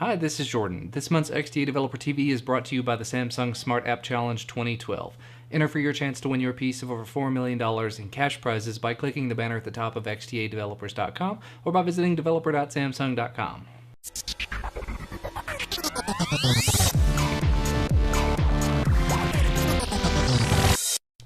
Hi, this is Jordan. This month's XDA Developer TV is brought to you by the Samsung Smart App Challenge 2012. Enter for your chance to win your piece of over $4 million in cash prizes by clicking the banner at the top of xdadevelopers.com or by visiting developer.samsung.com.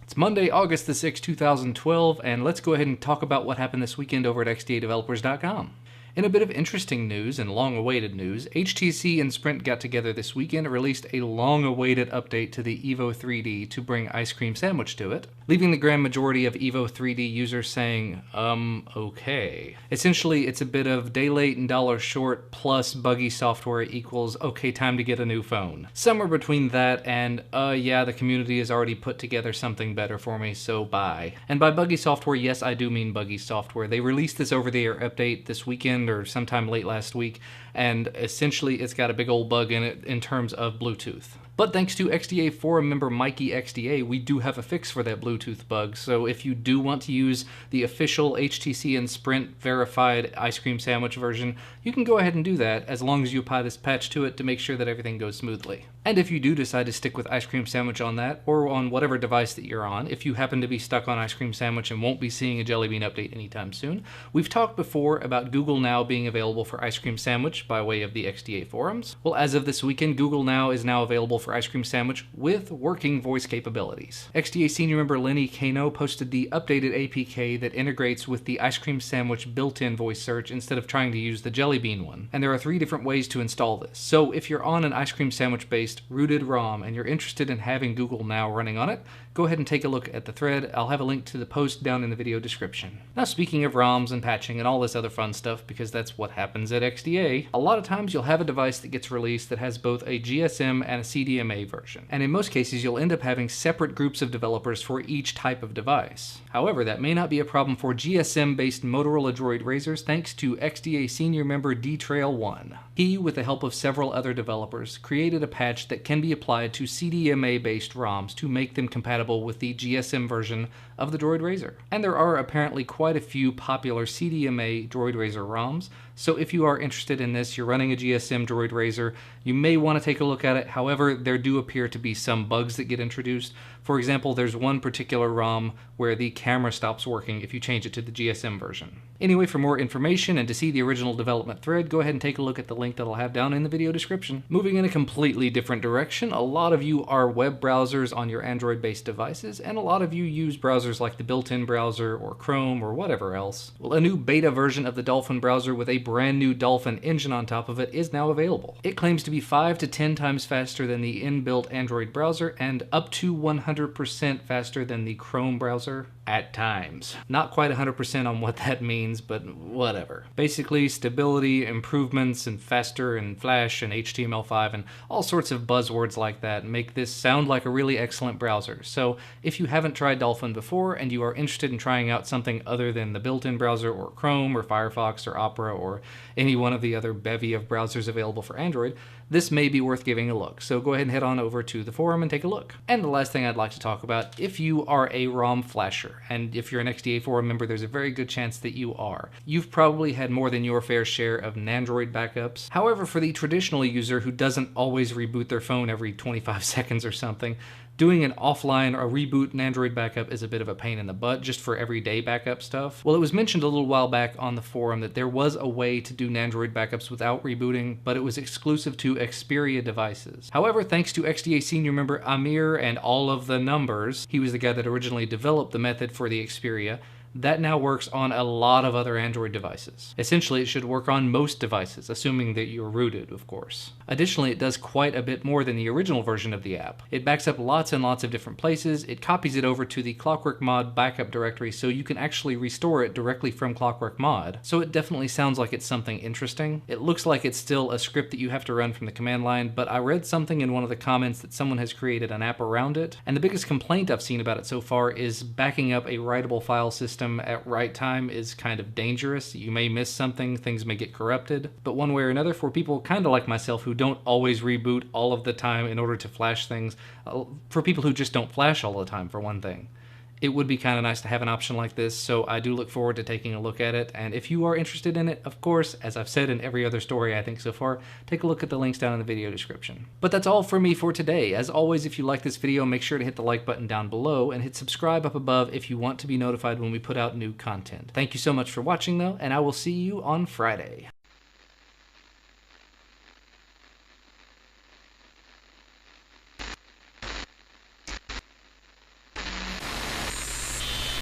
It's Monday, August the 6th, 2012, and let's go ahead and talk about what happened this weekend over at xdadevelopers.com. In a bit of interesting news and long-awaited news, HTC and Sprint got together this weekend and released a long-awaited update to the Evo 3D to bring Ice Cream Sandwich to it, leaving the grand majority of Evo 3D users saying, okay. Essentially, it's a bit of day late and dollar short plus buggy software equals okay, time to get a new phone. Somewhere between that and, yeah, the community has already put together something better for me, so bye. And by buggy software, yes, I do mean buggy software. They released this over-the-air update this weekend or sometime late last week, and essentially it's got a big old bug in it in terms of Bluetooth. But thanks to XDA forum member Mikey XDA, we do have a fix for that Bluetooth bug, so if you do want to use the official HTC and Sprint verified Ice Cream Sandwich version, you can go ahead and do that as long as you apply this patch to it to make sure that everything goes smoothly. And if you do decide to stick with Ice Cream Sandwich on that, or on whatever device that you're on, if you happen to be stuck on Ice Cream Sandwich and won't be seeing a Jelly Bean update anytime soon, we've talked before about Google Now being available for Ice Cream Sandwich by way of the XDA forums. Well, as of this weekend, Google Now is now available for Ice Cream Sandwich with working voice capabilities. XDA senior member Lenny Kano posted the updated APK that integrates with the Ice Cream Sandwich built-in voice search instead of trying to use the Jelly Bean one. And there are 3 different ways to install this. So if you're on an Ice Cream Sandwich-based rooted ROM and you're interested in having Google Now running on it, go ahead and take a look at the thread. I'll have a link to the post down in the video description. Now, speaking of ROMs and patching and all this other fun stuff, because that's what happens at XDA, a lot of times you'll have a device that gets released that has both a GSM and a CDMA version. And in most cases, you'll end up having separate groups of developers for each type of device. However, that may not be a problem for GSM-based Motorola Droid Razrs thanks to XDA senior member dtrail1. He, with the help of several other developers, created a patch that can be applied to CDMA-based ROMs to make them compatible with the GSM version of the Droid Razr. And there are apparently quite a few popular CDMA Droid Razr ROMs, so if you are interested in this, you're running a GSM Droid Razr, you may want to take a look at it. However, there do appear to be some bugs that get introduced. For example, there's one particular ROM where the camera stops working if you change it to the GSM version. Anyway, for more information and to see the original development thread, go ahead and take a look at the link that I'll have down in the video description. Moving in a completely different direction, a lot of you are web browsers on your Android-based devices, and a lot of you use browsers like the built-in browser or Chrome or whatever else. Well, a new beta version of the Dolphin browser with a brand new Dolphin engine on top of it is now available. It claims to be 5 to 10 times faster than the inbuilt Android browser and up to 100% faster than the Chrome browser at times. Not quite 100% on what that means, but whatever. Basically, stability, improvements, and faster, and Flash, and HTML5, and all sorts of buzzwords like that make this sound like a really excellent browser. So if you haven't tried Dolphin before and you are interested in trying out something other than the built-in browser or Chrome or Firefox or Opera or any one of the other bevy of browsers available for Android, this may be worth giving a look. So go ahead and head on over to the forum and take a look. And the last thing I'd like to talk about, if you are a ROM flasher, and if you're an XDA forum member, there's a very good chance that you are. You've probably had more than your fair share of Nandroid backups. However, for the traditional user who doesn't always reboot their phone every 25 seconds or something, doing an offline or reboot Nandroid backup is a bit of a pain in the butt just for everyday backup stuff. Well, it was mentioned a little while back on the forum that there was a way to do Nandroid backups without rebooting, but it was exclusive to Xperia devices. However, thanks to XDA senior member Amir and all of the numbers, he was the guy that originally developed the method for the Xperia, that now works on a lot of other Android devices. Essentially, it should work on most devices, assuming that you're rooted, of course. Additionally, it does quite a bit more than the original version of the app. It backs up lots and lots of different places, it copies it over to the Clockwork Mod backup directory so you can actually restore it directly from Clockwork Mod, so it definitely sounds like it's something interesting. It looks like it's still a script that you have to run from the command line, but I read something in one of the comments that someone has created an app around it, and the biggest complaint I've seen about it so far is backing up a writable file system at write time is kind of dangerous. You may miss something, things may get corrupted, but one way or another, for people kind of like myself who don't always reboot all of the time in order to flash things, for people who just don't flash all the time, for one thing, it would be kind of nice to have an option like this, so I do look forward to taking a look at it. And if you are interested in it, of course, as I've said in every other story I think so far, take a look at the links down in the video description. But that's all for me for today. As always, if you like this video, make sure to hit the like button down below and hit subscribe up above if you want to be notified when we put out new content. Thank you so much for watching though, and I will see you on Friday.